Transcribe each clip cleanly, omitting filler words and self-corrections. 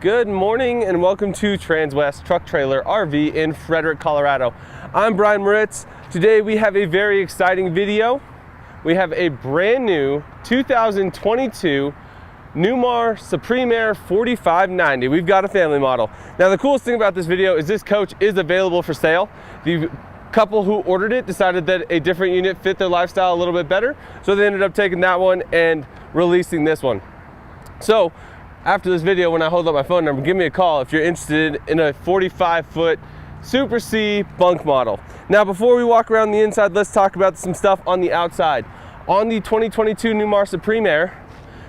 Good morning and welcome to Transwest Truck Trailer RV in Frederick, Colorado. I'm Brian Moritz. Today we have a very exciting video. We have a brand new 2022 Newmar Supreme Aire 4590. We've got a family model. Now the coolest thing about this video is this coach is available for sale. The couple who ordered it decided that a different unit fit their lifestyle a little bit better, so they ended up taking that one and releasing this one. So after this video, when I hold up my phone number, give me a call if you're interested in a 45-foot Super C bunk model. Now, before we walk around the inside, let's talk about some stuff on the outside. On the 2022 Newmar Supreme Aire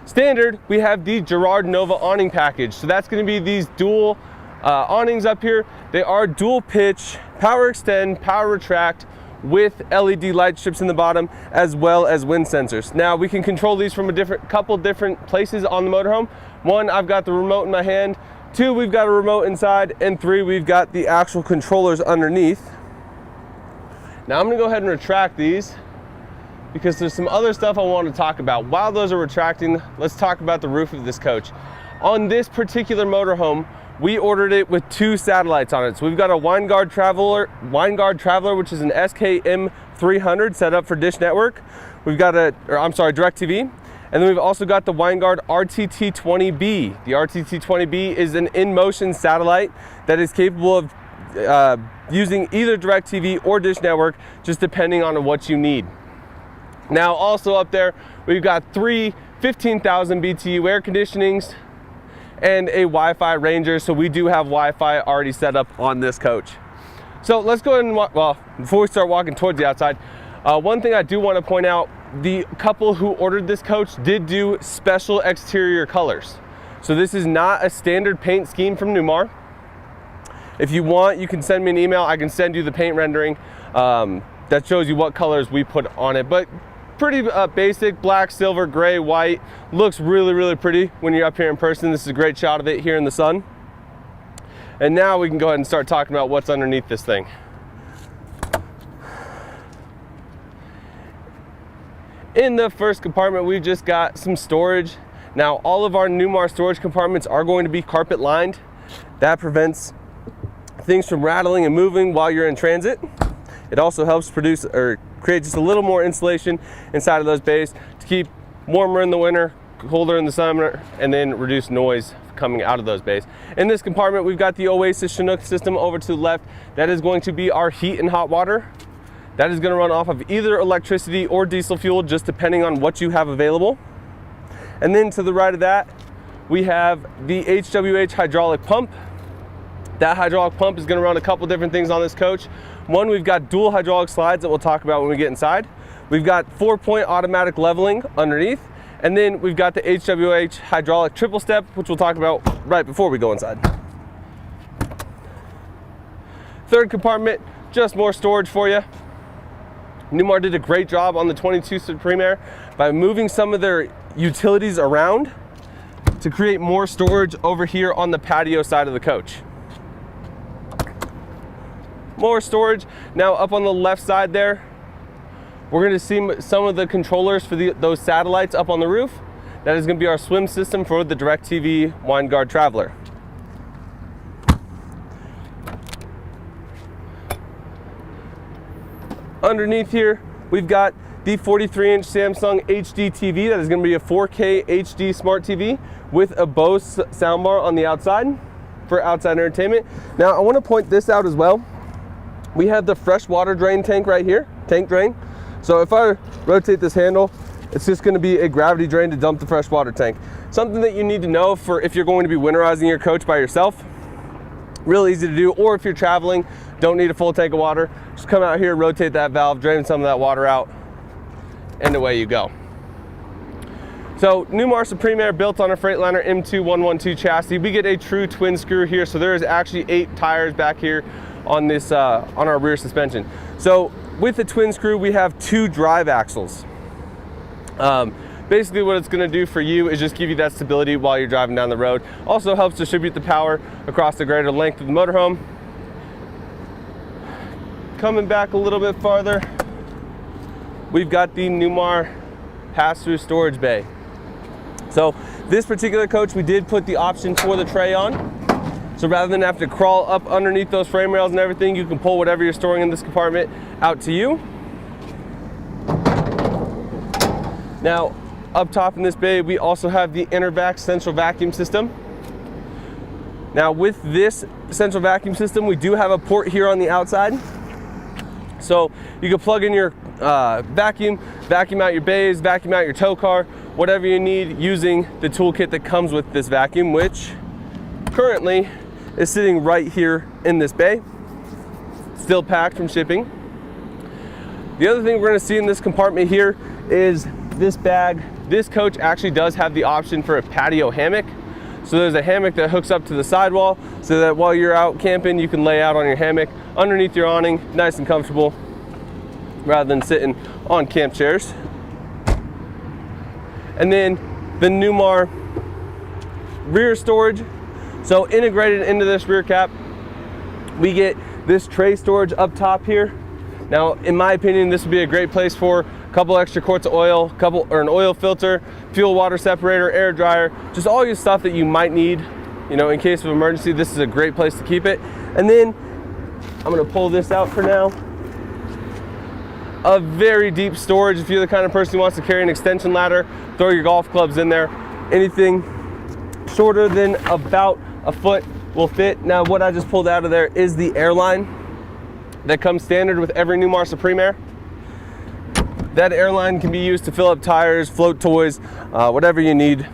standard, we have the Gerard Nova awning package. So that's going to be these dual awnings up here. They are dual pitch, power extend, power retract, with LED light strips in the bottom, as well as wind sensors. Now we can control these from a couple different places on the motorhome. One, I've got the remote in my hand. Two, we've got a remote inside. And three, we've got the actual controllers underneath. Now I'm gonna go ahead and retract these because there's some other stuff I want to talk about. While those are retracting, let's talk about the roof of this coach. On this particular motorhome, we ordered it with two satellites on it. So we've got a Winegard Traveler, which is an SKM 300 set up for Dish Network. We've got DirecTV. And then we've also got the Winegard RTT20B. The RTT20B is an in-motion satellite that is capable of using either DirecTV or Dish Network, just depending on what you need. Now also up there, we've got three 15,000 BTU air conditionings and a Wi-Fi Ranger, so we do have Wi-Fi already set up on this coach. So let's go ahead and well, before we start walking towards the outside, one thing I do want to point out, the couple who ordered this coach did do special exterior colors. So this is not a standard paint scheme from Newmar. If you want, you can send me an email. I can send you the paint rendering that shows you what colors we put on it. But pretty basic, black, silver, gray, white. Looks really, really pretty when you're up here in person. This is a great shot of it here in the sun. And now we can go ahead and start talking about what's underneath this thing. In the first compartment, we've just got some storage. Now, all of our Newmar storage compartments are going to be carpet lined. That prevents things from rattling and moving while you're in transit. It also helps produce or create just a little more insulation inside of those bays to keep warmer in the winter, colder in the summer, and then reduce noise coming out of those bays. In this compartment, we've got the Oasis Chinook system over to the left. That is going to be our heat and hot water. That is going to run off of either electricity or diesel fuel, just depending on what you have available. And then to the right of that, we have the Hwh Hydraulic Pump. That hydraulic pump is going to run a couple different things on this coach. One, we've got dual hydraulic slides that we'll talk about when we get inside. We've got 4-point automatic leveling underneath. And then we've got the Hwh Hydraulic Triple Step, which we'll talk about right before we go inside. Third compartment, just more storage for you. Newmar did a great job on the 22 Supreme Aire by moving some of their utilities around to create more storage over here on the patio side of the coach. More storage. Now up on the left side there, we're going to see some of the controllers for those satellites up on the roof. That is going to be our swim system for the DirecTV Winegard Traveler. Underneath here, we've got the 43-inch Samsung HD TV. That is going to be a 4K HD smart TV with a Bose soundbar on the outside for outside entertainment. Now, I want to point this out as well. We have the fresh water drain tank right here, tank drain. So if I rotate this handle, it's just going to be a gravity drain to dump the fresh water tank. Something that you need to know for if you're going to be winterizing your coach by yourself. Real easy to do, or if you're traveling, don't need a full tank of water, just come out here, rotate that valve, drain some of that water out, and away you go. So Newmar Supreme Aire built on a Freightliner M2112 chassis. We get a true twin screw here, so there is actually 8 tires back here on this on our rear suspension. So with the twin screw, we have 2 drive axles. Basically what it's going to do for you is just give you that stability while you're driving down the road. Also helps distribute the power across the greater length of the motorhome. Coming back a little bit farther, we've got the Newmar pass-through storage bay. So This particular coach, we did put the option for the tray on. So rather than have to crawl up underneath those frame rails and everything, you can pull whatever you're storing in this compartment out to you. Now, up top in this bay, we also have the Intervac central vacuum system. Now with this central vacuum system, we do have a port here on the outside. So you can plug in your vacuum out your bays, vacuum out your tow car, whatever you need using the toolkit that comes with this vacuum, which currently is sitting right here in this bay, still packed from shipping. The other thing we're gonna see in this compartment here is this bag. This coach actually does have the option for a patio hammock. So there's a hammock that hooks up to the sidewall so that while you're out camping, you can lay out on your hammock underneath your awning, nice and comfortable, rather than sitting on camp chairs. And then the Newmar rear storage. So integrated into this rear cap, we get this tray storage up top here. Now, in my opinion, this would be a great place for a couple extra quarts of oil, an oil filter, fuel water separator, air dryer, just all your stuff that you might need, you know, in case of emergency. This is a great place to keep it. And then I'm gonna pull this out for now. A very deep storage if you're the kind of person who wants to carry an extension ladder, throw your golf clubs in there. Anything shorter than about a foot will fit. Now, what I just pulled out of there is the airline that comes standard with every Newmar Supreme Aire. That airline can be used to fill up tires, float toys, whatever you need.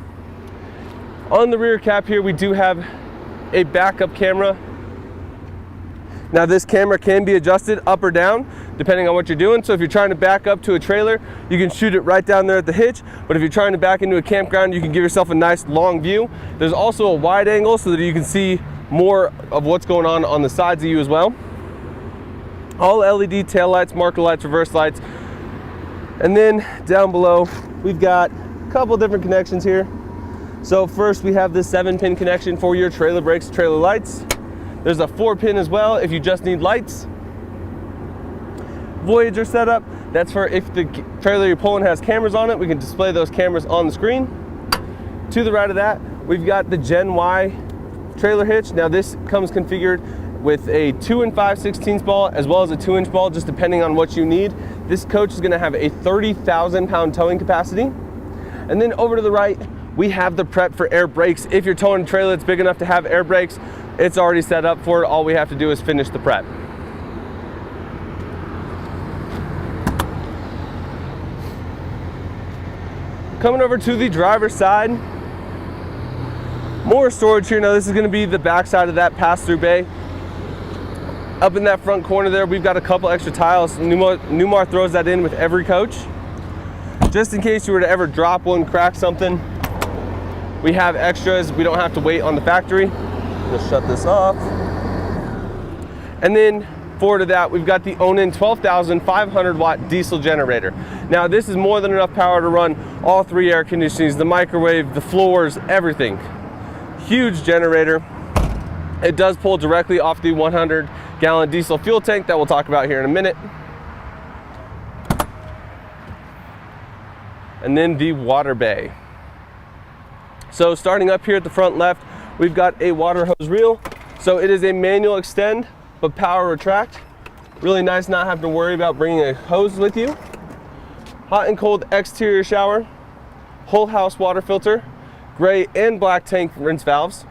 On the rear cap here, we do have a backup camera. Now this camera can be adjusted up or down depending on what you're doing. So if you're trying to back up to a trailer, you can shoot it right down there at the hitch. But if you're trying to back into a campground, you can give yourself a nice long view. There's also a wide angle so that you can see more of what's going on the sides of you as well. All LED tail lights, marker lights, reverse lights. And then down below, we've got a couple different connections here. So first we have this 7-pin connection for your trailer brakes, trailer lights. There's a 4-pin as well if you just need lights. Voyager setup, that's for if the trailer you're pulling has cameras on it, we can display those cameras on the screen. To the right of that, we've got the Gen Y trailer hitch. Now this comes configured with a 2 5/16 ball as well as a 2-inch ball, just depending on what you need. This coach is gonna have a 30,000 pound towing capacity. And then over to the right, we have the prep for air brakes. If you're towing a trailer that's big enough to have air brakes, it's already set up for it. All we have to do is finish the prep. Coming over to the driver's side, more storage here. Now this is gonna be the back side of that pass-through bay. Up in that front corner there, we've got a couple extra tiles. Newmar throws that in with every coach. Just in case you were to ever drop one, crack something, we have extras. We don't have to wait on the factory. Just shut this off. And then forward to that, we've got the Awning 12,500 watt diesel generator. Now this is more than enough power to run all 3 air conditionings, the microwave, the floors, everything. Huge generator. It does pull directly off the 100-gallon diesel fuel tank that we'll talk about here in a minute. And then the water bay. So starting up here at the front left, we've got a water hose reel. So it is a manual extend, but power retract. Really nice not having to worry about bringing a hose with you. Hot and cold exterior shower, whole house water filter, gray and black tank rinse valves.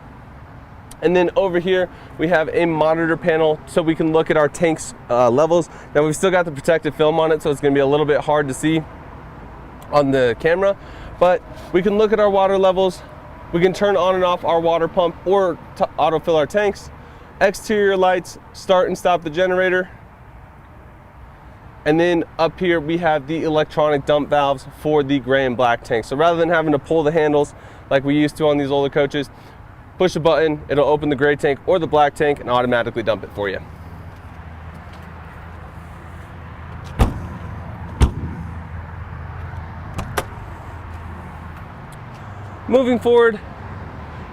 And then over here, we have a monitor panel so we can look at our tank's levels. Now we've still got the protective film on it, so it's gonna be a little bit hard to see on the camera, but we can look at our water levels. We can turn on and off our water pump or autofill our tanks. Exterior lights, start and stop the generator. And then up here, we have the electronic dump valves for the gray and black tanks. So rather than having to pull the handles like we used to on these older coaches, push a button, it'll open the gray tank or the black tank and automatically dump it for you. Moving forward,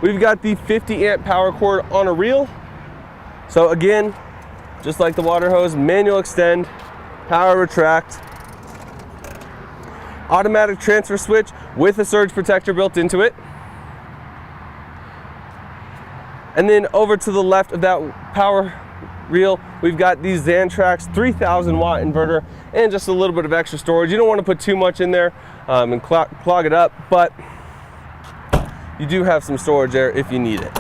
we've got the 50 amp power cord on a reel. So again, just like the water hose, manual extend, power retract, automatic transfer switch with a surge protector built into it. And then over to the left of that power reel, we've got these Xantrax 3000 watt inverter and just a little bit of extra storage. You don't want to put too much in there and clog it up, but you do have some storage there if you need it.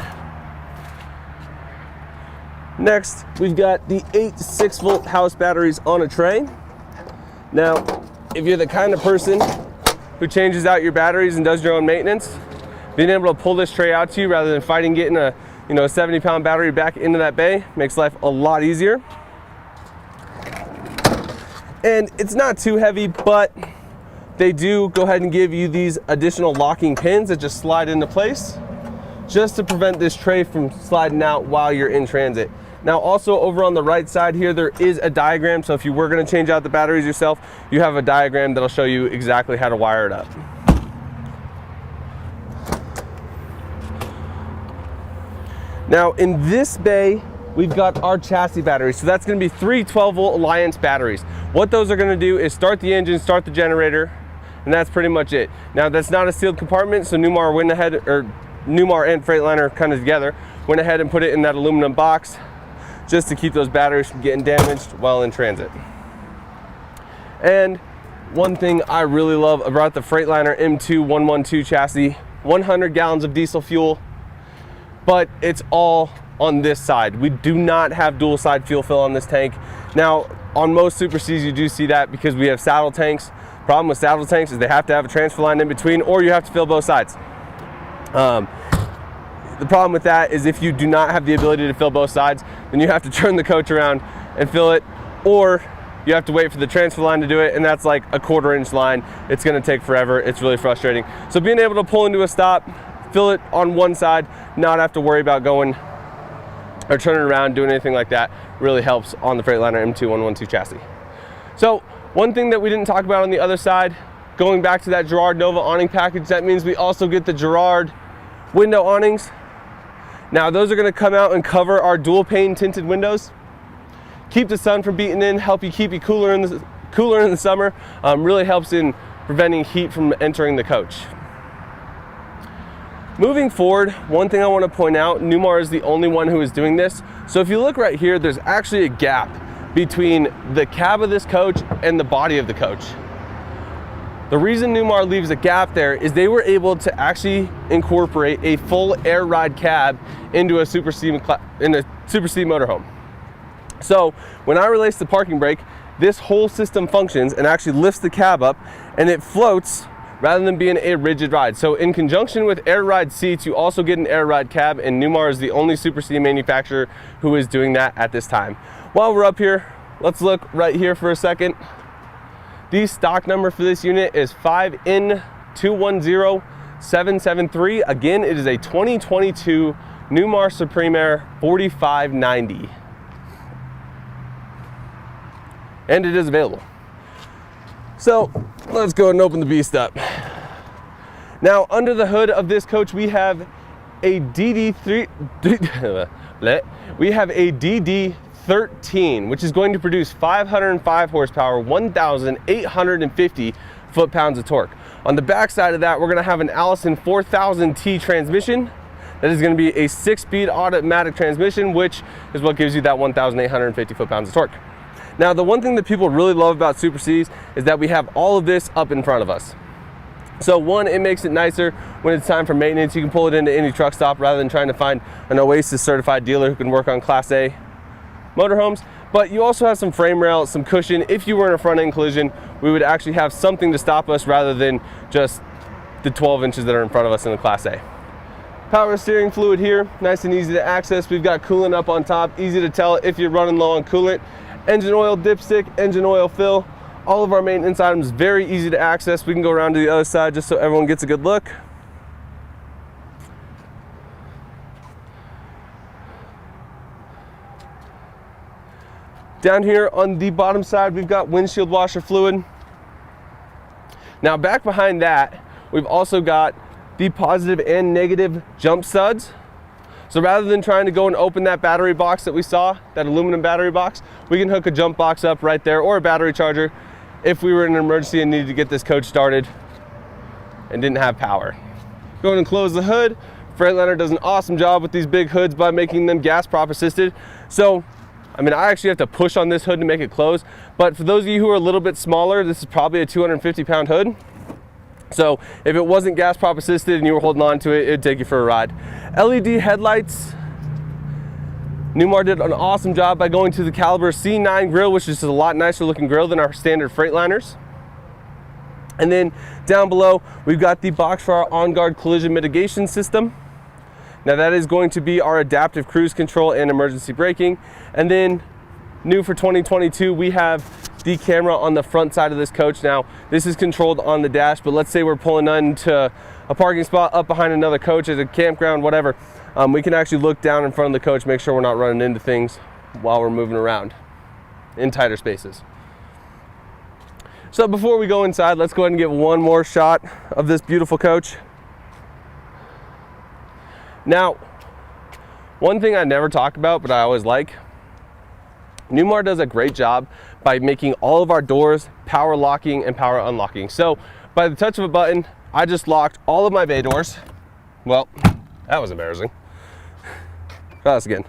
Next, we've got the 8 6-volt house batteries on a tray. Now, if you're the kind of person who changes out your batteries and does your own maintenance, being able to pull this tray out to you rather than fighting getting a 70-pound battery back into that bay makes life a lot easier. And it's not too heavy, but they do go ahead and give you these additional locking pins that just slide into place just to prevent this tray from sliding out while you're in transit. Now also over on the right side here, there is a diagram. So if you were gonna change out the batteries yourself, you have a diagram that'll show you exactly how to wire it up. Now in this bay, we've got our chassis batteries. So that's gonna be 3 12-volt Alliance batteries. What those are gonna do is start the engine, start the generator, and that's pretty much it. Now that's not a sealed compartment, so Newmar went ahead, or Newmar and Freightliner kind of together, went ahead and put it in that aluminum box just to keep those batteries from getting damaged while in transit. And one thing I really love about the Freightliner M2 112 chassis, 100 gallons of diesel fuel, but it's all on this side. We do not have dual side fuel fill on this tank. Now, on most Super Cs, you do see that because we have saddle tanks. Problem with saddle tanks is they have to have a transfer line in between, or you have to fill both sides. The problem with that is if you do not have the ability to fill both sides, then you have to turn the coach around and fill it, or you have to wait for the transfer line to do it, and that's like a 1/4 inch line. It's gonna take forever. It's really frustrating. So being able to pull into a stop, fill it on one side, not have to worry about going or turning around, doing anything like that, really helps on the Freightliner M2 112 chassis. So one thing that we didn't talk about on the other side, going back to that Gerard Nova awning package, that means we also get the Gerard window awnings. Now those are gonna come out and cover our dual pane tinted windows, keep the sun from beating in, help you keep you cooler in the summer, really helps in preventing heat from entering the coach. Moving forward, one thing I want to point out, Newmar is the only one who is doing this. So if you look right here, there's actually a gap between the cab of this coach and the body of the coach. The reason Newmar leaves a gap there is they were able to actually incorporate a full air ride cab into a Super C motorhome. So when I release the parking brake, this whole system functions and actually lifts the cab up and it floats rather than being a rigid ride. So in conjunction with air ride seats, you also get an air ride cab, and Newmar is the only Super C manufacturer who is doing that at this time. While we're up here, let's look right here for a second. The stock number for this unit is 5N210773. Again, it is a 2022 Newmar Supreme Aire 4590. And it is available. So let's go ahead and open the beast up. Now, under the hood of this coach, we have a DD13, which is going to produce 505 horsepower, 1,850 foot-pounds of torque. On the back side of that, we're gonna have an Allison 4000T transmission. That is gonna be a 6-speed automatic transmission, which is what gives you that 1,850 foot-pounds of torque. Now, the one thing that people really love about Super Cs is that we have all of this up in front of us. So one, it makes it nicer when it's time for maintenance. You can pull it into any truck stop rather than trying to find an Oasis certified dealer who can work on Class A motorhomes. But you also have some frame rail, some cushion. If you were in a front end collision, we would actually have something to stop us rather than just the 12 inches that are in front of us in the Class A. Power steering fluid here, nice and easy to access. We've got coolant up on top, easy to tell if you're running low on coolant. Engine oil dipstick, engine oil fill. All of our maintenance items very easy to access. We can go around to the other side just so everyone gets a good look. Down here on the bottom side, we've got windshield washer fluid. Now back behind that, we've also got the positive and negative jump studs. So rather than trying to go and open that battery box that we saw, that aluminum battery box, we can hook a jump box up right there or a battery charger if we were in an emergency and needed to get this coach started and didn't have power. Go ahead and close the hood. Freightliner does an awesome job with these big hoods by making them gas prop assisted. So, I mean, I actually have to push on this hood to make it close, but for those of you who are a little bit smaller, this is probably a 250-pound hood. So if it wasn't gas prop assisted and you were holding on to it, it'd take you for a ride. LED headlights. Newmar did an awesome job by going to the caliber C9 grill, which is a lot nicer looking grill than our standard Freightliners. And then down below, we've got the box for our on-guard collision mitigation system. Now that is going to be our adaptive cruise control and emergency braking. And then new for 2022, we have the camera on the front side of this coach. Now this is controlled on the dash, but let's say we're pulling into a parking spot up behind another coach at a campground, whatever. We can actually look down in front of the coach, make sure we're not running into things while we're moving around in tighter spaces. So before we go inside, let's go ahead and get one more shot of this beautiful coach. Now, one thing I never talk about, but I always like, Newmar does a great job by making all of our doors power locking and power unlocking. So by the touch of a button, I just locked all of my bay doors. Well, that was embarrassing. Try this again.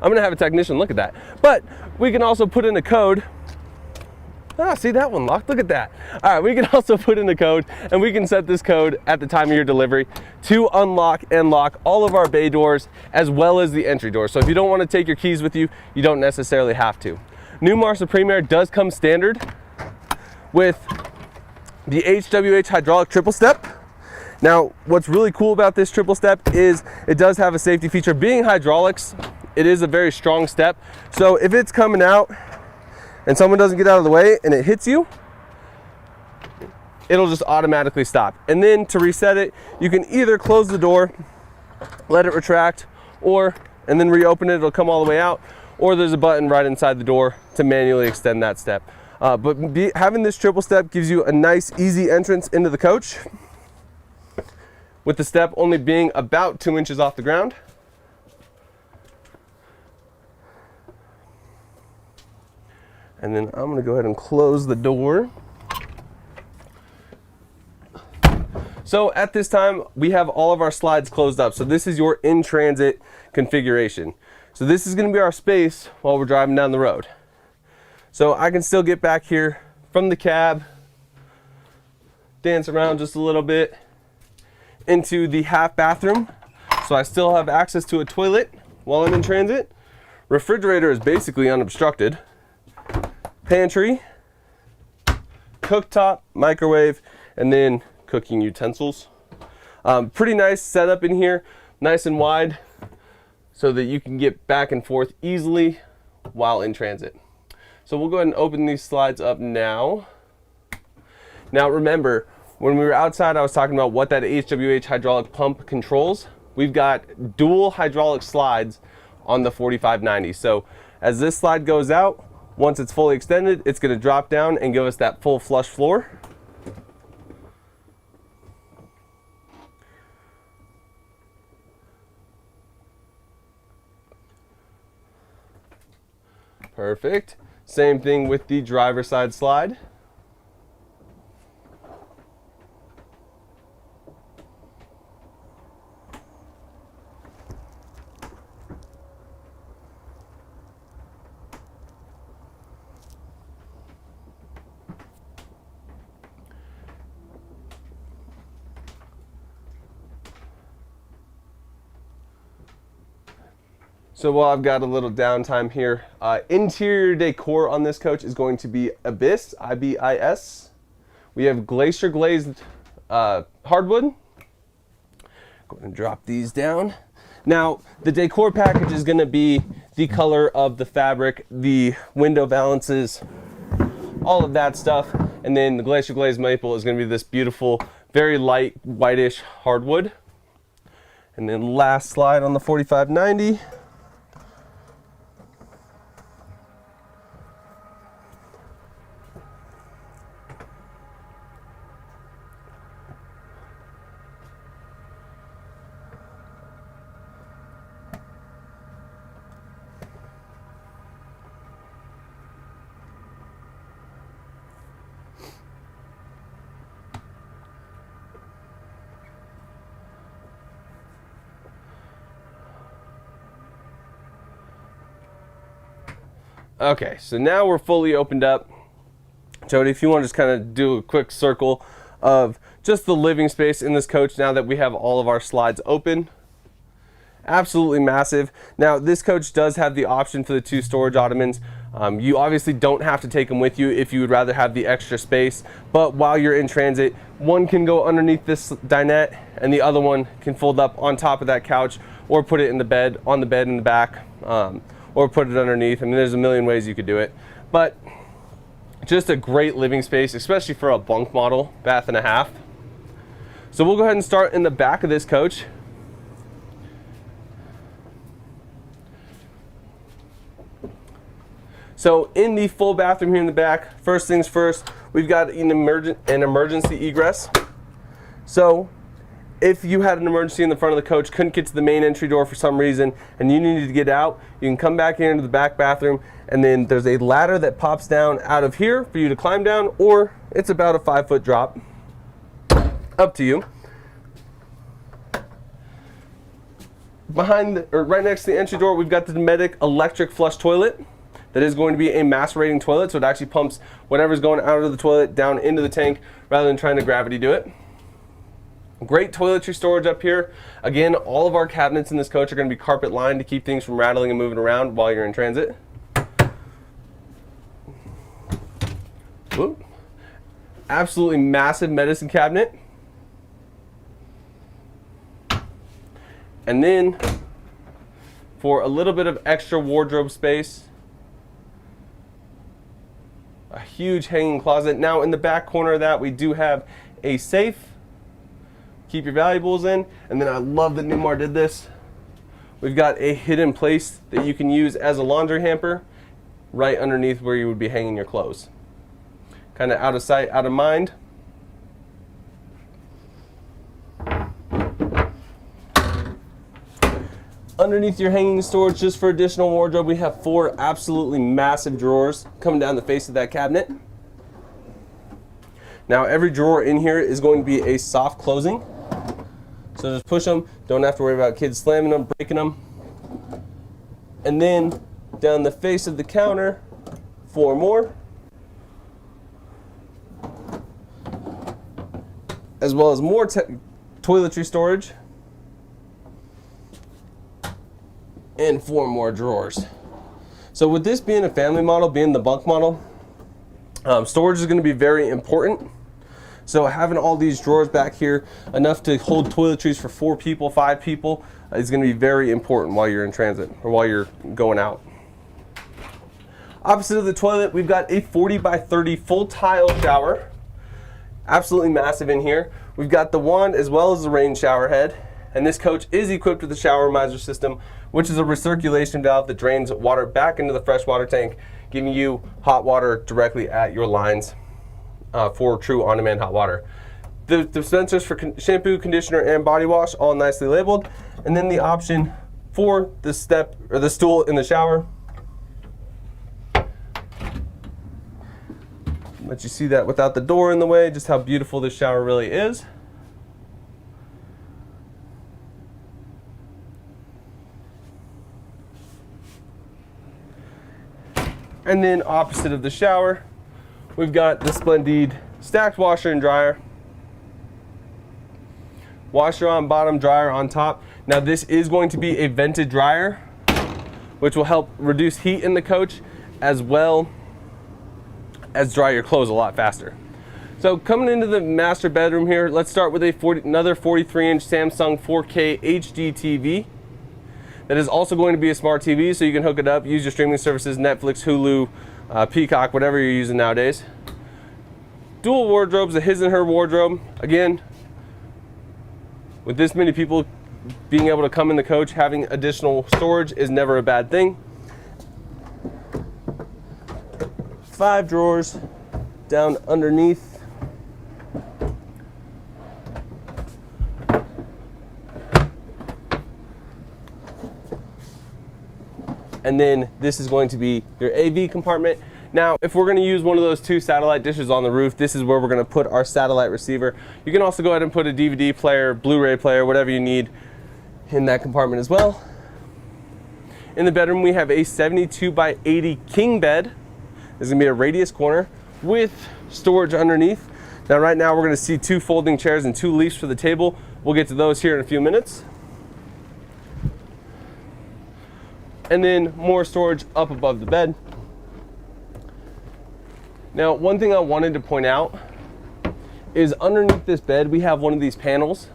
I'm gonna have a technician look at that. But we can also put in a code. Ah, see that one locked, look at that. All right, we can also put in a code and we can set this code at the time of your delivery to unlock and lock all of our bay doors as well as the entry doors. So if you don't wanna take your keys with you, you don't necessarily have to. Newmar Supreme Aire does come standard with the Hwh Hydraulic triple step. Now, what's really cool about this triple step is it does have a safety feature. Being hydraulics, it is a very strong step. So if it's coming out and someone doesn't get out of the way and it hits you, it'll just automatically stop. And then to reset it, you can either close the door, let it retract, and then reopen it, it'll come all the way out, or there's a button right inside the door to manually extend that step. But having this triple step gives you a nice, easy entrance into the coach, with the step only being about 2 inches off the ground. And then I'm gonna go ahead and close the door. So at this time, we have all of our slides closed up. So this is your in-transit configuration. So this is gonna be our space while we're driving down the road. So I can still get back here from the cab, dance around just a little bit into the half bathroom. So I still have access to a toilet while I'm in transit. Refrigerator is basically unobstructed. Pantry, cooktop, microwave, and then cooking utensils. Pretty nice setup in here, nice and wide, so that you can get back and forth easily while in transit. So we'll go ahead and open these slides up now. Now remember, when we were outside, I was talking about what that Hwh hydraulic pump controls. We've got dual hydraulic slides on the 4590. So as this slide goes out, once it's fully extended, it's gonna drop down and give us that full flush floor. Perfect. Same thing with the driver's side slide. So while I've got a little downtime here, interior decor on this coach is going to be Abyss, I-B-I-S. We have glacier glazed hardwood. Go ahead and drop these down. Now, the decor package is gonna be the color of the fabric, the window valances, all of that stuff. And then the glacier glazed maple is gonna be this beautiful, very light, whitish hardwood. And then last slide on the 4590. Okay, so now we're fully opened up. Jody, if you want to just kind of do a quick circle of just the living space in this coach now that we have all of our slides open. Absolutely massive. Now, this coach does have the option for the 2 storage ottomans. You obviously don't have to take them with you if you would rather have the extra space, but while you're in transit, one can go underneath this dinette and the other one can fold up on top of that couch, or put it in the bed, on the bed in the back, or put it underneath. I mean, there's a million ways you could do it, but just a great living space, especially for a bunk model, bath and a half. So we'll go ahead and start in the back of this coach. So in the full bathroom here in the back, first things first, we've got an emergency egress. So if you had an emergency in the front of the coach, couldn't get to the main entry door for some reason, and you needed to get out, you can come back into the back bathroom, and then there's a ladder that pops down out of here for you to climb down, or it's about a 5-foot drop. Up to you. Behind, or right next to the entry door, we've got the Dometic electric flush toilet. That is going to be a mass rating toilet, so it actually pumps whatever's going out of the toilet down into the tank rather than trying to gravity do it. Great toiletry storage up here. Again, all of our cabinets in this coach are going to be carpet lined to keep things from rattling and moving around while you're in transit. Whoop. Absolutely massive medicine cabinet. And then for a little bit of extra wardrobe space, a huge hanging closet. Now in the back corner of that, we do have a safe. Keep your valuables in. And then I love that Newmar did this. We've got a hidden place that you can use as a laundry hamper right underneath where you would be hanging your clothes. Kind of out of sight, out of mind. Underneath your hanging storage, just for additional wardrobe, we have 4 absolutely massive drawers coming down the face of that cabinet. Now every drawer in here is going to be a soft closing. So just push them, don't have to worry about kids slamming them, breaking them. And then down the face of the counter, 4 more. As well as more toiletry storage. And 4 more drawers. So with this being a family model, being the bunk model, storage is going to be very important. So having all these drawers back here, enough to hold toiletries for 4 people, 5 people, is going to be very important while you're in transit or while you're going out. Opposite of the toilet, we've got a 40 by 30 full tile shower. Absolutely massive in here. We've got the wand as well as the rain shower head. And this coach is equipped with the shower miser system, which is a recirculation valve that drains water back into the freshwater tank, giving you hot water directly at your lines for true on-demand hot water. The dispensers for shampoo, conditioner, and body wash, all nicely labeled. And then the option for the step or the stool in the shower. Let you see that without the door in the way, just how beautiful this shower really is. And then opposite of the shower, we've got the Splendid stacked washer and dryer. Washer on bottom, dryer on top. Now this is going to be a vented dryer, which will help reduce heat in the coach as well as dry your clothes a lot faster. So coming into the master bedroom here, let's start with another 43-inch Samsung 4K HD TV. That is also going to be a smart TV, so you can hook it up, use your streaming services, Netflix, Hulu, Peacock, whatever you're using nowadays. Dual wardrobes, a his and her wardrobe. Again, with this many people being able to come in the coach, having additional storage is never a bad thing. 5 drawers down underneath. And then this is going to be your AV compartment. Now, if we're going to use one of those 2 satellite dishes on the roof, this is where we're going to put our satellite receiver. You can also go ahead and put a DVD player, Blu-ray player, whatever you need in that compartment as well. In the bedroom, we have a 72 by 80 king bed. This is gonna be a radius corner with storage underneath. Now, right now, we're gonna see 2 folding chairs and 2 leaves for the table. We'll get to those here in a few minutes. And then more storage up above the bed. Now, one thing I wanted to point out is underneath this bed, we have one of these panels.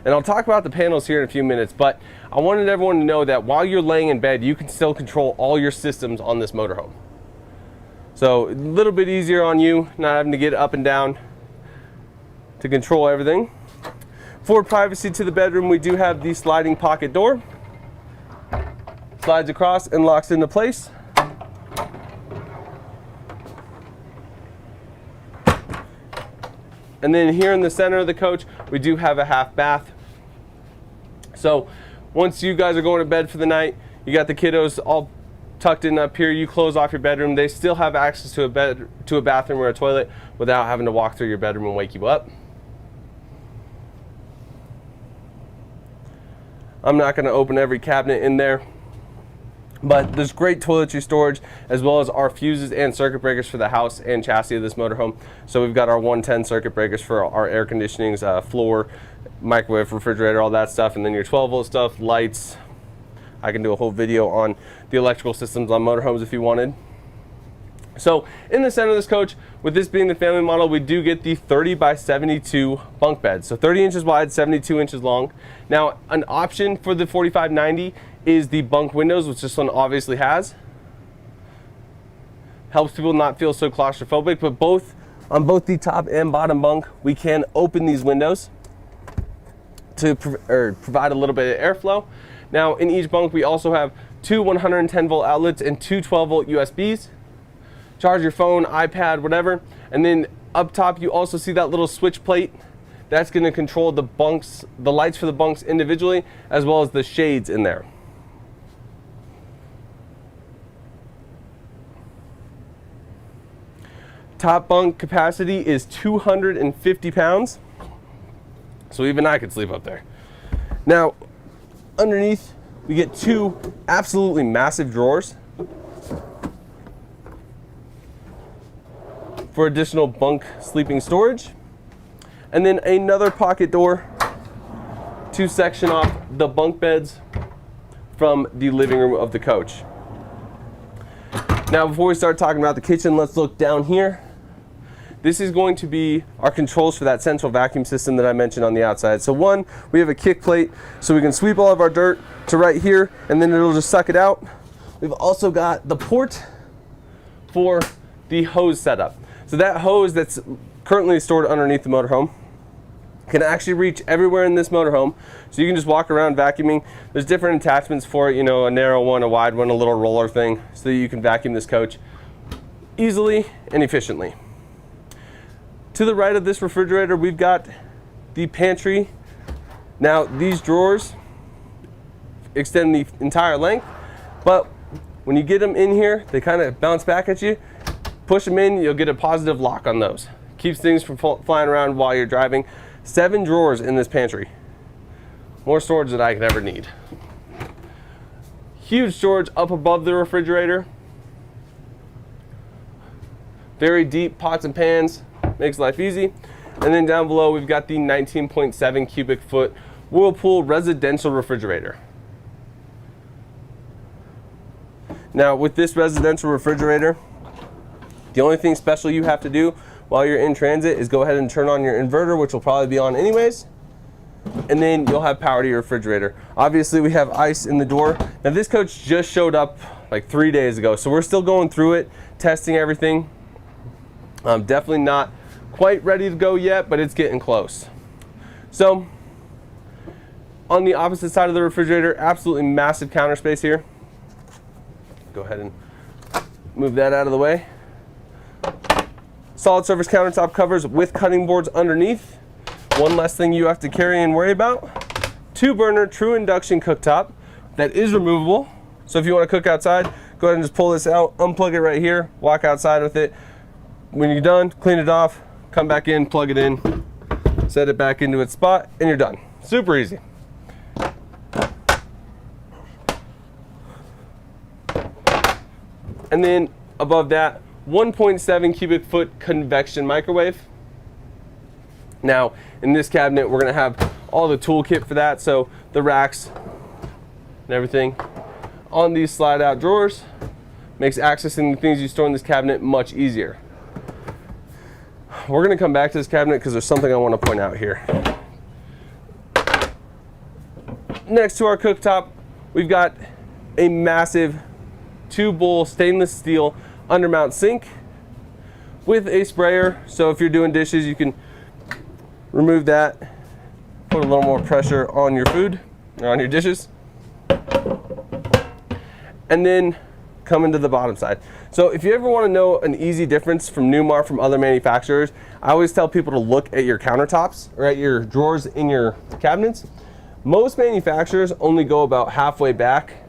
And I'll talk about the panels here in a few minutes, but I wanted everyone to know that while you're laying in bed, you can still control all your systems on this motorhome. So a little bit easier on you, not having to get up and down to control everything. For privacy to the bedroom, we do have the sliding pocket door. Slides across and locks into place. And then here in the center of the coach, we do have a half bath. So once you guys are going to bed for the night, you got the kiddos all tucked in up here, you close off your bedroom, they still have access to a bathroom or a toilet without having to walk through your bedroom and wake you up. I'm not going to open every cabinet in there, but there's great toiletry storage as well as our fuses and circuit breakers for the house and chassis of this motorhome. So we've got our 110 circuit breakers for our air conditionings, floor, microwave, refrigerator, all that stuff, and then your 12-volt stuff, lights. I can do a whole video on the electrical systems on motorhomes if you wanted. So in the center of this coach, with this being the family model, we do get the 30 by 72 bunk bed. So 30 inches wide, 72 inches long. Now, an option for the 4590 is the bunk windows, which this one obviously has. Helps people not feel so claustrophobic, but on both the top and bottom bunk, we can open these windows to provide a little bit of airflow. Now, in each bunk, we also have 2 110-volt outlets and 2 12-volt USBs. Charge your phone, iPad, whatever. And then up top, you also see that little switch plate. That's going to control the bunks, the lights for the bunks individually, as well as the shades in there. Top bunk capacity is 250 pounds. So even I could sleep up there. Now, underneath, we get 2 absolutely massive drawers for additional bunk sleeping storage. And then another pocket door to section off the bunk beds from the living room of the coach. Now, before we start talking about the kitchen, let's look down here. This is going to be our controls for that central vacuum system that I mentioned on the outside. So one, we have a kick plate so we can sweep all of our dirt to right here and then it'll just suck it out. We've also got the port for the hose setup. So that hose that's currently stored underneath the motorhome can actually reach everywhere in this motorhome. So you can just walk around vacuuming. There's different attachments for it, you know, a narrow one, a wide one, a little roller thing, so that you can vacuum this coach easily and efficiently. To the right of this refrigerator, we've got the pantry. Now, these drawers extend the entire length, but when you get them in here, they kind of bounce back at you. Push them in, you'll get a positive lock on those. Keeps things from flying around while you're driving. 7 drawers in this pantry. More storage than I could ever need. Huge storage up above the refrigerator. Very deep pots and pans. Makes life easy. And then down below, we've got the 19.7 cubic foot Whirlpool residential refrigerator. Now, with this residential refrigerator, the only thing special you have to do while you're in transit is go ahead and turn on your inverter, which will probably be on anyways, and then you'll have power to your refrigerator. Obviously, we have ice in the door. Now, this coach just showed up like 3 days ago, so we're still going through it, testing everything. Definitely not quite ready to go yet, but it's getting close. So, on the opposite side of the refrigerator, absolutely massive counter space here. Go ahead and move that out of the way. Solid surface countertop covers with cutting boards underneath. One less thing you have to carry and worry about. 2-burner true induction cooktop that is removable. So if you want to cook outside, go ahead and just pull this out, unplug it right here, walk outside with it. When you're done, clean it off, come back in, plug it in, set it back into its spot, and you're done. Super easy. And then above that, 1.7 cubic foot convection microwave. Now, in this cabinet, we're gonna have all the toolkit for that. So the racks and everything on these slide out drawers makes accessing the things you store in this cabinet much easier. We're gonna come back to this cabinet because there's something I wanna point out here. Next to our cooktop, we've got a massive 2-bowl stainless steel undermount sink with a sprayer. So if you're doing dishes, you can remove that, put a little more pressure on your food or on your dishes. And then come into the bottom side. So if you ever want to know an easy difference from Newmar from other manufacturers, I always tell people to look at your countertops or at your drawers in your cabinets. Most manufacturers only go about halfway back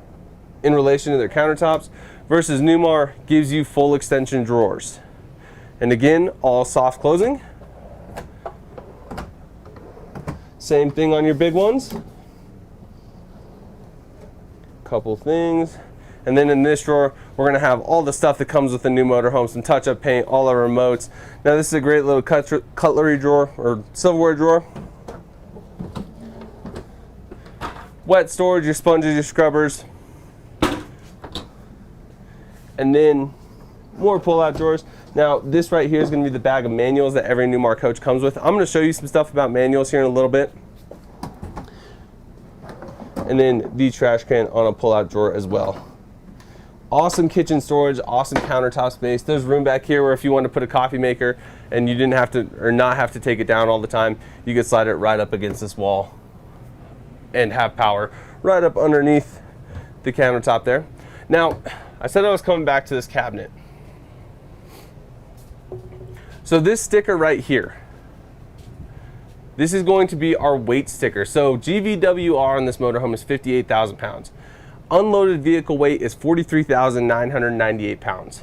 in relation to their countertops, versus Newmar gives you full extension drawers. And again, all soft closing. Same thing on your big ones. Couple things. And then in this drawer, we're gonna have all the stuff that comes with the new motorhome, some touch-up paint, all our remotes. Now this is a great little cutlery drawer or silverware drawer. Wet storage, your sponges, your scrubbers. And then more pull-out drawers. Now this right here is gonna be the bag of manuals that every Newmar coach comes with. I'm gonna show you some stuff about manuals here in a little bit. And then the trash can on a pull-out drawer as well. Awesome kitchen storage, awesome countertop space. There's room back here where if you want to put a coffee maker and you didn't have to, or not have to take it down all the time, you could slide it right up against this wall and have power right up underneath the countertop there. Now, I said I was coming back to this cabinet. So this sticker right here, this is going to be our weight sticker. So GVWR on this motorhome is 58,000 pounds. Unloaded vehicle weight is 43,998 pounds.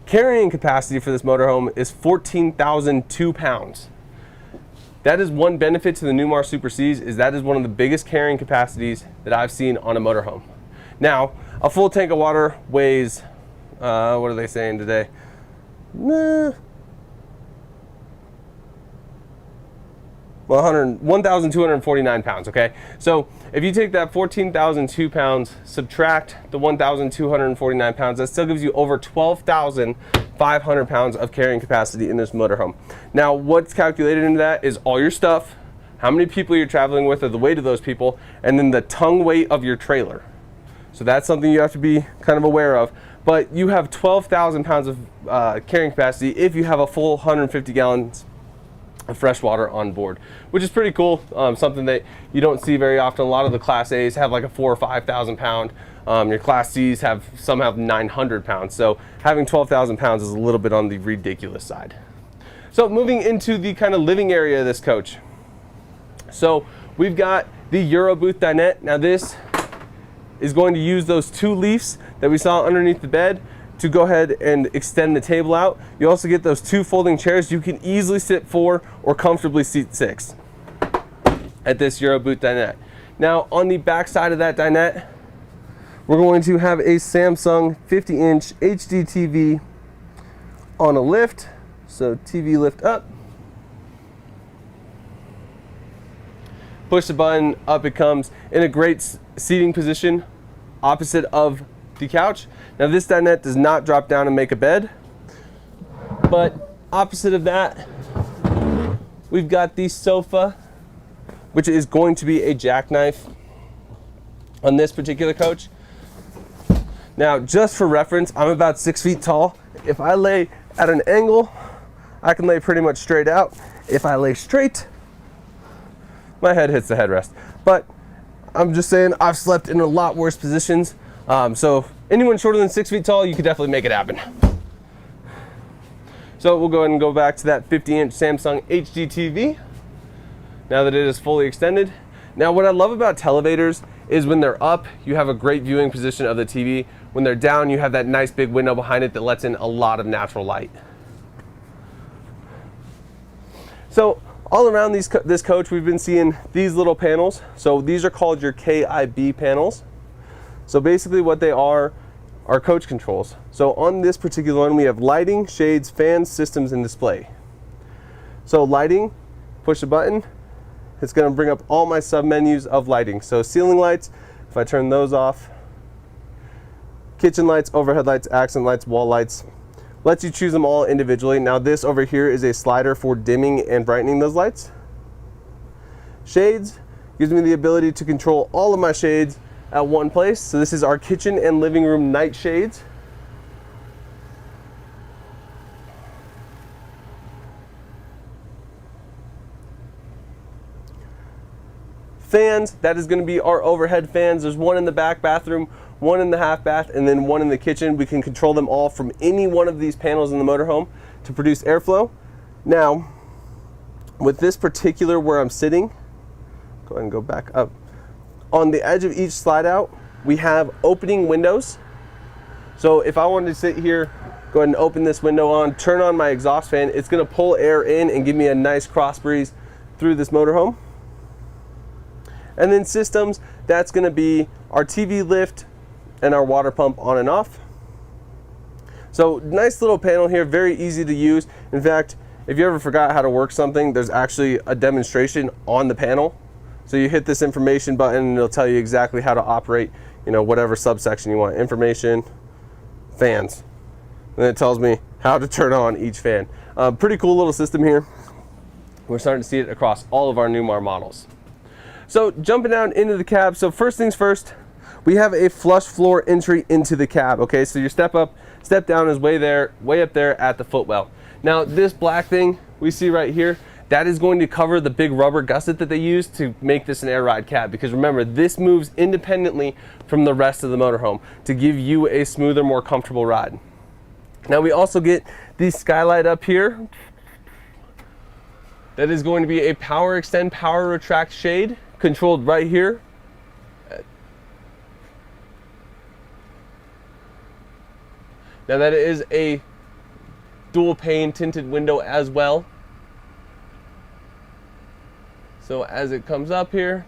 Carrying capacity for this motorhome is 14,002 pounds. That is one benefit to the Newmar Super Cs, is that is one of the biggest carrying capacities that I've seen on a motorhome. Now, a full tank of water weighs, what are they saying today? 1,249 pounds, okay? So if you take that 14,002 pounds, subtract the 1,249 pounds, that still gives you over 12,500 pounds of carrying capacity in this motorhome. Now, what's calculated into that is all your stuff, how many people you're traveling with or the weight of those people, and then the tongue weight of your trailer. So that's something you have to be kind of aware of. But you have 12,000 pounds of carrying capacity if you have a full 150 gallons of fresh water on board, which is pretty cool. Something that you don't see very often. A lot of the Class A's have like a 4,000 or 5,000 pound. Your Class C's some have 900 pounds. So having 12,000 pounds is a little bit on the ridiculous side. So moving into the kind of living area of this coach. So we've got the Euro booth dinette. Now this is going to use those 2 leaves that we saw underneath the bed to go ahead and extend the table out. You also get those 2 folding chairs. You can easily sit 4 or comfortably seat 6 at this Euro booth dinette. Now on the back side of that dinette, we're going to have a Samsung 50-inch HD TV on a lift. So TV lift up. Push the button, up it comes in a great seating position opposite of the couch. Now this dinette does not drop down and make a bed, but opposite of that, we've got the sofa, which is going to be a jackknife on this particular coach. Now, just for reference, I'm about 6 feet tall. If I lay at an angle, I can lay pretty much straight out. If I lay straight, my head hits the headrest. But I'm just saying, I've slept in a lot worse positions. So anyone shorter than 6 feet tall, you could definitely make it happen. So we'll go ahead and go back to that 50-inch Samsung HD TV now that it is fully extended. Now what I love about televators is when they're up, you have a great viewing position of the TV. When they're down, you have that nice big window behind it that lets in a lot of natural light. So all around this coach, we've been seeing these little panels. So these are called your KIB panels. So basically what they are, our coach controls. So on this particular one, we have lighting, shades, fans, systems, and display. So lighting, push a button, it's going to bring up all my sub-menus of lighting. So ceiling lights, if I turn those off, kitchen lights, overhead lights, accent lights, wall lights, lets you choose them all individually. Now this over here is a slider for dimming and brightening those lights. Shades gives me the ability to control all of my shades at one place. So this is our kitchen and living room night shades. Fans, that is going to be our overhead fans. There's one in the back bathroom, one in the half bath, and then one in the kitchen. We can control them all from any one of these panels in the motorhome to produce airflow. Now, with this particular where I'm sitting, go ahead and go back up. On the edge of each slide out, we have opening windows. So if I wanted to sit here, go ahead and open this window on, turn on my exhaust fan, it's going to pull air in and give me a nice cross breeze through this motorhome. And then systems, that's going to be our TV lift and our water pump on and off. So nice little panel here, very easy to use. In fact, if you ever forgot how to work something, there's actually a demonstration on the panel. So you hit this information button and it'll tell you exactly how to operate, you know, whatever subsection you want. Information, fans. And it tells me how to turn on each fan. Pretty cool little system here. We're starting to see it across all of our Newmar models. So jumping down into the cab, so first things first, we have a flush floor entry into the cab, okay? So your step down is way up there at the footwell. Now this black thing we see right here, that is going to cover the big rubber gusset that they use to make this an air ride cab, because remember, this moves independently from the rest of the motorhome to give you a smoother, more comfortable ride. Now we also get the skylight up here. That is going to be a power extend, power retract shade, controlled right here. Now that is a dual pane tinted window as well. So as it comes up here,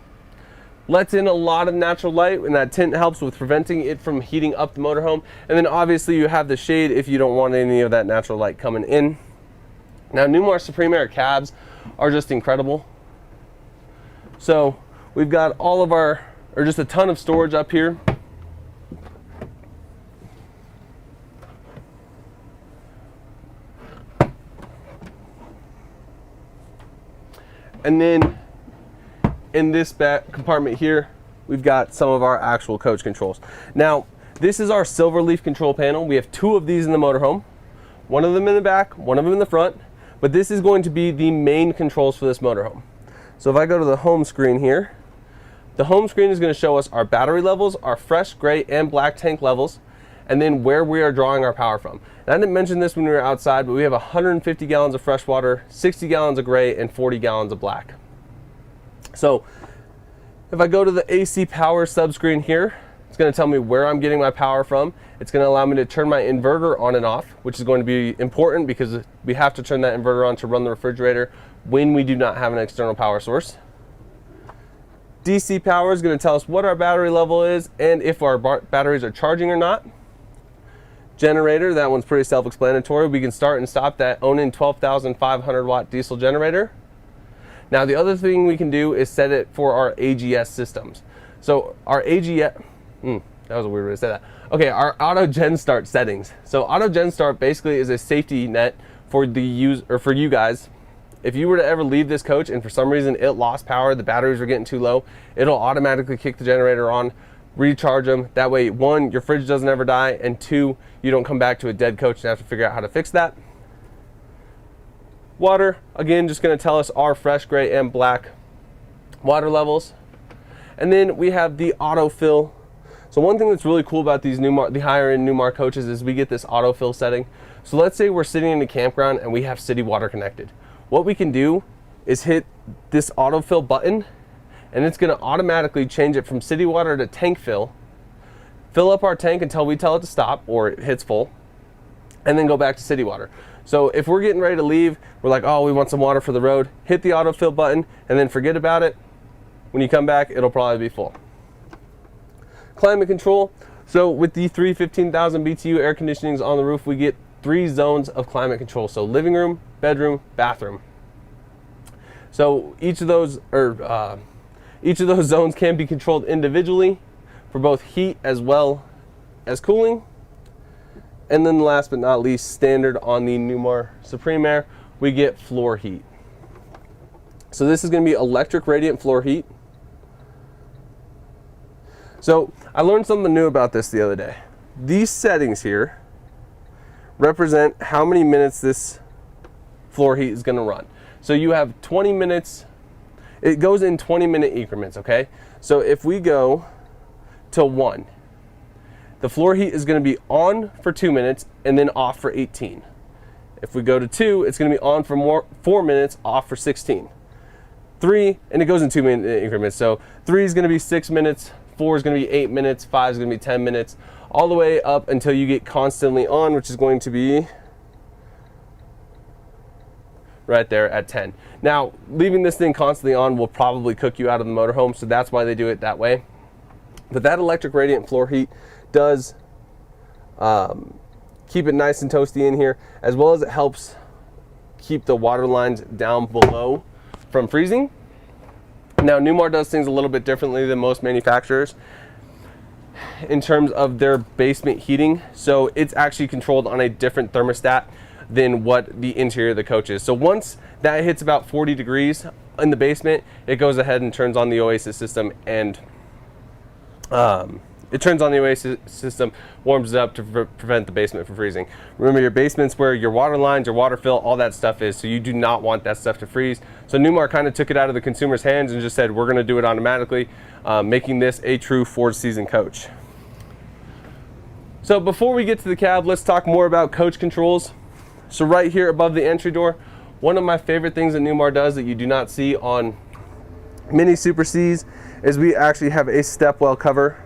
lets in a lot of natural light, and that tint helps with preventing it from heating up the motorhome. And then obviously you have the shade if you don't want any of that natural light coming in. Now Newmar Supreme Aire cabs are just incredible. So we've got all of our, or just a ton of storage up here. And then in this back compartment here, we've got some of our actual coach controls. Now, this is our silver leaf control panel. We have two of these in the motorhome, one of them in the back, one of them in the front, but this is going to be the main controls for this motorhome. So if I go to the home screen here, the home screen is going to show us our battery levels, our fresh gray and black tank levels, and then where we are drawing our power from. And I didn't mention this when we were outside, but we have 150 gallons of fresh water, 60 gallons of gray, and 40 gallons of black. So if I go to the AC power subscreen here, it's going to tell me where I'm getting my power from. It's going to allow me to turn my inverter on and off, which is going to be important because we have to turn that inverter on to run the refrigerator when we do not have an external power source. DC power is going to tell us what our battery level is and if our batteries are charging or not. Generator, that one's pretty self-explanatory. We can start and stop that Awning 12,500 watt diesel generator. Now the other thing we can do is set it for our AGS systems. So our AGS, that was a weird way to say that. Okay, our auto gen start settings. So auto gen start basically is a safety net for the for you guys. If you were to ever leave this coach and for some reason it lost power, the batteries were getting too low, it'll automatically kick the generator on, recharge them. That way, one, your fridge doesn't ever die, and two, you don't come back to a dead coach and have to figure out how to fix that. Water, again, just going to tell us our fresh gray and black water levels. And then we have the autofill. So one thing that's really cool about these Newmar, the higher end Newmar coaches, is we get this autofill setting. So let's say we're sitting in a campground and we have city water connected. What we can do is hit this autofill button, and it's going to automatically change it from city water to tank fill up our tank until we tell it to stop or it hits full, and then go back to city water. So if we're getting ready to leave, we're like, oh, we want some water for the road, hit the autofill button and then forget about it. When you come back, it'll probably be full. Climate control, So with the three 15,000 BTU air conditionings on the roof, we get 3 zones of climate control. So living room, bedroom, bathroom. So each of those zones can be controlled individually for both heat as well as cooling. And then last but not least, standard on the Newmar Supreme Aire, we get floor heat. So this is going to be electric radiant floor heat. So I learned something new about this the other day. These settings here represent how many minutes this floor heat is going to run. So you have 20 minutes, it goes in 20-minute increments, okay? So if we go to 1, the floor heat is going to be on for 2 minutes and then off for 18. If we go to 2, it's going to be on for 4 minutes, off for 16. 3, and it goes in 2-minute increments. So 3 is going to be 6 minutes, 4 is going to be 8 minutes, 5 is going to be 10 minutes, all the way up until you get constantly on, which is going to be right there at 10. Now, leaving this thing constantly on will probably cook you out of the motorhome, so that's why they do it that way. But that electric radiant floor heat does keep it nice and toasty in here, as well as it helps keep the water lines down below from freezing. Now, Newmar does things a little bit differently than most manufacturers in terms of their basement heating. So it's actually controlled on a different thermostat than what the interior of the coach is. So once that hits about 40 degrees in the basement, it goes ahead and turns on the Oasis system, and warms it up to prevent the basement from freezing. Remember, your basement's where your water lines, your water fill, all that stuff is, so you do not want that stuff to freeze. So Newmar kind of took it out of the consumer's hands and just said, we're going to do it automatically, making this a true 4-season coach. So before we get to the cab, let's talk more about coach controls. So right here above the entry door, one of my favorite things that Newmar does that you do not see on many Super Cs is we actually have a stepwell cover.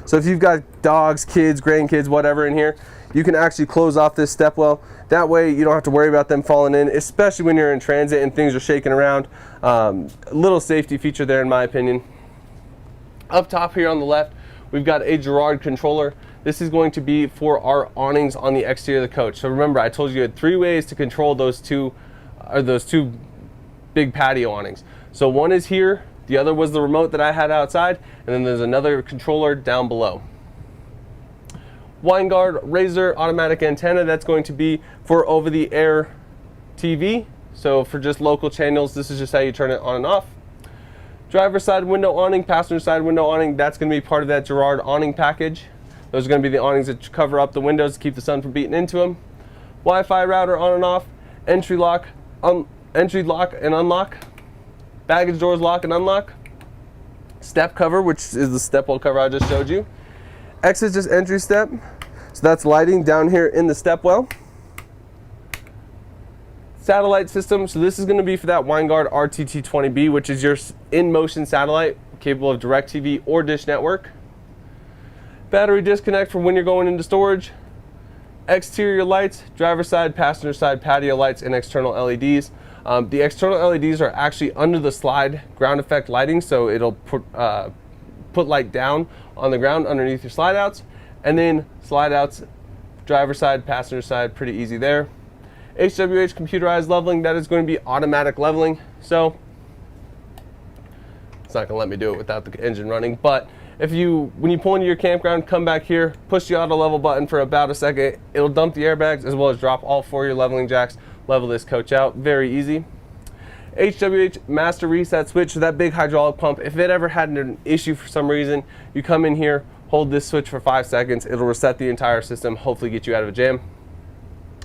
So if you've got dogs, kids, grandkids, whatever in here, you can actually close off this stepwell. That way you don't have to worry about them falling in, especially when you're in transit and things are shaking around. A little safety feature there in my opinion. Up top here on the left, we've got a Gerard Controller. This is going to be for our awnings on the exterior of the coach. So remember, I told you had 3 ways to control those two big patio awnings. So one is here, the other was the remote that I had outside, and then there's another controller down below. Winegard Razor automatic antenna, that's going to be for over-the-air TV. So for just local channels, this is just how you turn it on and off. Driver side window awning, passenger side window awning, that's going to be part of that Gerard awning package. Those are going to be the awnings that cover up the windows to keep the sun from beating into them. Wi-Fi router on and off, entry lock and unlock, baggage doors lock and unlock, step cover, which is the stepwell cover I just showed you. Exit just entry step, so that's lighting down here in the stepwell. Satellite system, so this is going to be for that Winegard RTT20B, which is your in-motion satellite capable of DirecTV or Dish Network. Battery disconnect for when you're going into storage. Exterior lights, driver side, passenger side patio lights, and external LEDs. The external LEDs are actually under the slide ground effect lighting, so it'll put light down on the ground underneath your slide outs. And then slide outs, driver side, passenger side, pretty easy there. HWH computerized leveling, that is going to be automatic leveling. So it's not going to let me do it without the engine running, but when you pull into your campground, come back here, push the auto level button for about a second, it'll dump the airbags as well as drop all 4 of your leveling jacks, level this coach out, very easy. HWH master reset switch, so that big hydraulic pump, if it ever had an issue for some reason, you come in here, hold this switch for 5 seconds, it'll reset the entire system, hopefully get you out of a jam.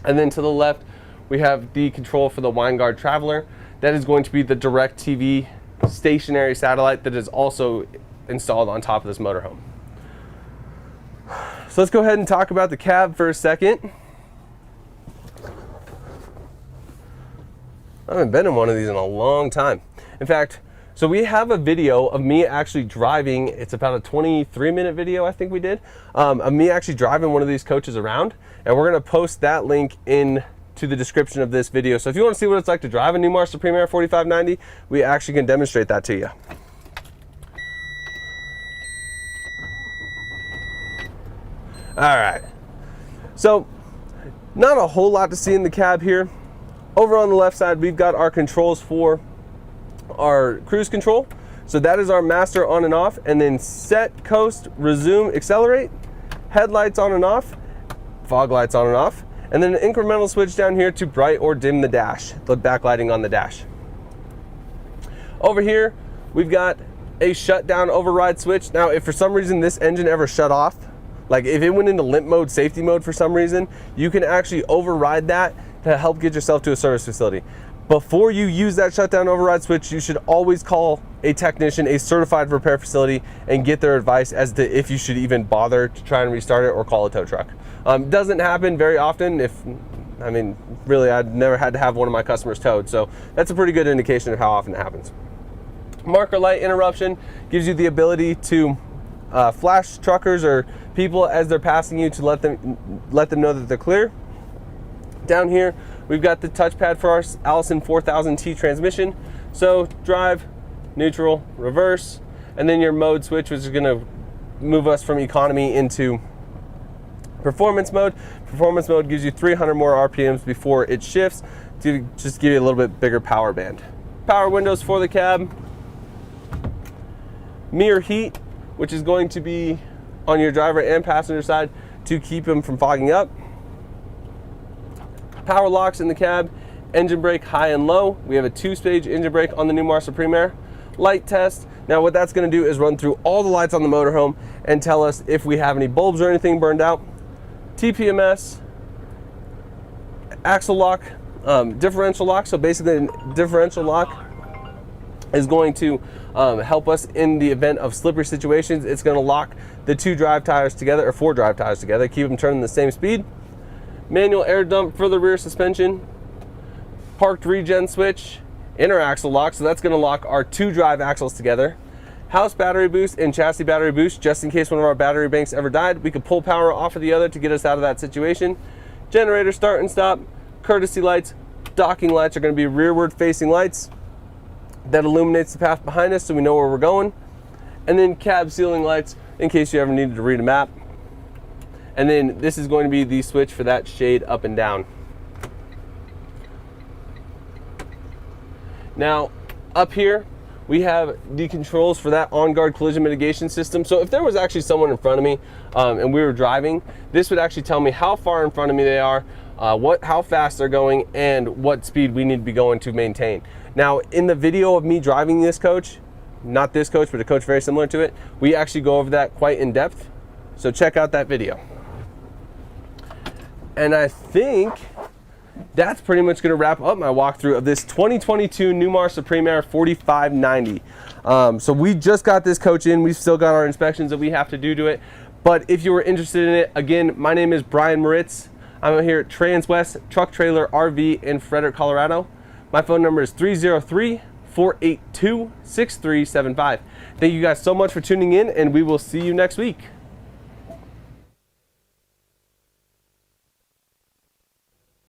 And then to the left, we have the control for the Winegard Traveler. That is going to be the DirecTV stationary satellite that is also installed on top of this motorhome. So let's go ahead and talk about the cab for a second. I haven't been in one of these in a long time. In fact, so we have a video of me actually driving, it's about a 23-minute video I think we did, of me actually driving one of these coaches around, and we're going to post that link in to the description of this video. So if you want to see what it's like to drive a Newmar Supreme Aire 4590, we actually can demonstrate that to you. All right. So, not a whole lot to see in the cab here. Over on the left side, we've got our controls for our cruise control. So that is our master on and off, and then set, coast, resume, accelerate, headlights on and off, fog lights on and off, and then an incremental switch down here to bright or dim the dash, the backlighting on the dash. Over here, we've got a shutdown override switch. Now, if for some reason this engine ever shut off, like if it went into limp mode, safety mode for some reason, you can actually override that to help get yourself to a service facility. Before you use that shutdown override switch, you should always call a technician, a certified repair facility, and get their advice as to if you should even bother to try and restart it or call a tow truck. Doesn't happen very often. I mean, really, I've never had to have one of my customers towed, so that's a pretty good indication of how often it happens. Marker light interruption gives you the ability to flash truckers or people as they're passing you to let them know that they're clear. Down here, we've got the touchpad for our Allison 4000T transmission. So drive, neutral, reverse, and then your mode switch, which is gonna move us from economy into performance mode. Performance mode gives you 300 more RPMs before it shifts to just give you a little bit bigger power band. Power windows for the cab. Mirror heat, which is going to be on your driver and passenger side to keep them from fogging up. Power locks in the cab, engine brake high and low. We have a 2-stage engine brake on the Newmar Supreme Aire. Light test. Now what that's going to do is run through all the lights on the motorhome and tell us if we have any bulbs or anything burned out. TPMS, axle lock, differential lock. So basically differential lock is going to help us in the event of slippery situations. It's going to lock the 2 drive tires together, or 4 drive tires together, keep them turning the same speed. Manual air dump for the rear suspension, parked regen switch, inner axle lock, so that's going to lock our 2 drive axles together. House battery boost and chassis battery boost, just in case one of our battery banks ever died, we could pull power off of the other to get us out of that situation. Generator start and stop, courtesy lights, docking lights are going to be rearward facing lights. That illuminates the path behind us so we know where we're going. And then cab ceiling lights in case you ever needed to read a map. And then this is going to be the switch for that shade up and down. Now, up here, we have the controls for that on-guard collision mitigation system. So if there was actually someone in front of me and we were driving, this would actually tell me how far in front of me they are, how fast they're going, and what speed we need to be going to maintain. Now, in the video of me driving this coach, not this coach, but a coach very similar to it, we actually go over that quite in depth. So check out that video. And I think that's pretty much going to wrap up my walkthrough of this 2022 Newmar Supreme Aire 4590. So we just got this coach in. We've still got our inspections that we have to do to it. But if you were interested in it, again, my name is Brian Moritz. I'm here at Transwest Truck Trailer RV in Frederick, Colorado. My phone number is 303-482-6375. Thank you guys so much for tuning in, and we will see you next week.